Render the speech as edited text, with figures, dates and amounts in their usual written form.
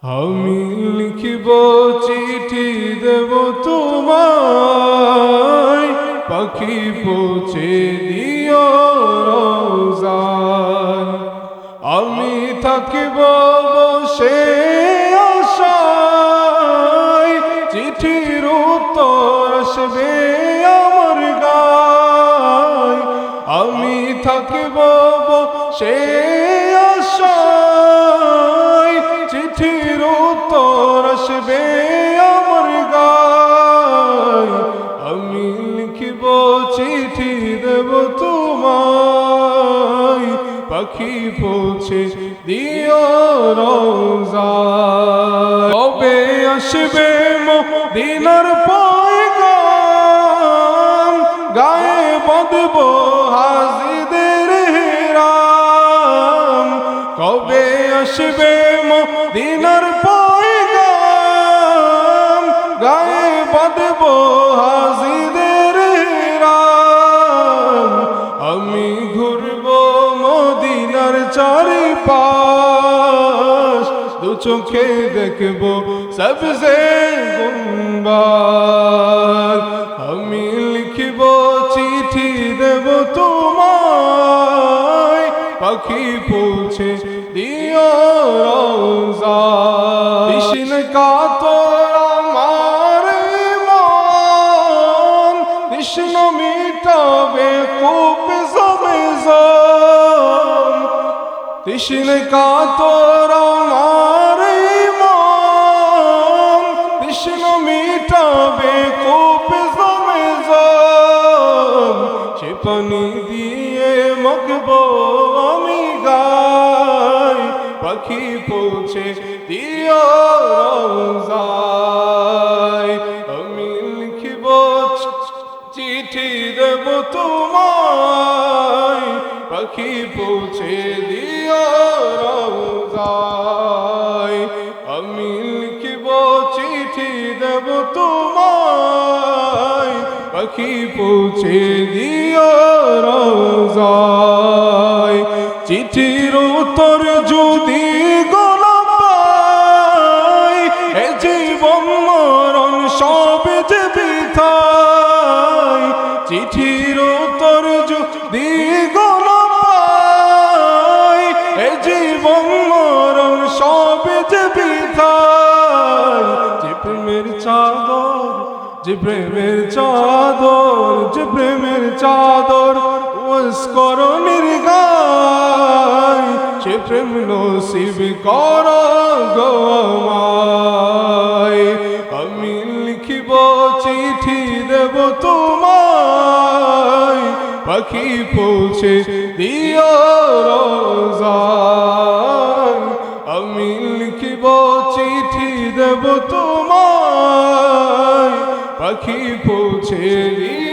আমি লিখিব চিঠি দেব তোমায়, পাখি পৌঁছে দিও রোজায়। আমি থাকিব বসে আশায়, চিঠির উত্তর আসবে আমার গায়। আমি থাকিব বসে আশায়, চিঠির উত্তর আসবে আমার গায়। আমি লিখিব চিঠি দেব তোমায়, পাখি পৌঁছে দিও রোজায়। কবে আসবে মদিনার পয়গাম, গায়ে বাঁধব হাজিদের হিরাম। কবে আসবে মদিনার পয়গাম, গায়ে বাঁধব হাজিদের হিরাম। আমি ঘুরব মদিনার চারিপাশ, দু চোখে দেখব সবজে গুম্বার। আমি লিখিব চিঠি দেব তোমায়, পাখি পৌঁছে দিও রোজায়। কৃষ্ণ কাতর আমার মন, কৃষ্ণ মিটাবে কূপ জমেজন। কৃষ্ণ কাতর আমার মন, কৃষ্ণ মিটাবে কূপ জমেজন। সে পানি দিয়ে মাখব আমি গায়, পাখি পৌঁছে দিও রোজায়। আমি লিখিব চিঠি দেব তোমায়, পাখি পৌঁছে দিও রোজায়। আমি লিখিব চিঠি দেব তোমায়, পাখি পৌঁছে দিও রোজায়। চিঠির উত্তর যদি গোলাপ পাই, এ জীবন মরণ সব যে বৃথায়। চিঠির উত্তর যদি গোলাপ পাই, এ জীবন মরণ সব যে বৃথায়। যে প্রেমের চাদর, যে প্রেমের চাদর, যে প্রেমের চাদর ওয়াস করো নির্গায়। সে প্রেম নসিব করো গো আমায়। আমি লিখিব চিঠি দেব তোমায়, পাখি পৌঁছে দিও রোজায়। আমি লিখিব চিঠি দেব তোমায়, পাখি পৌঁছে দিও।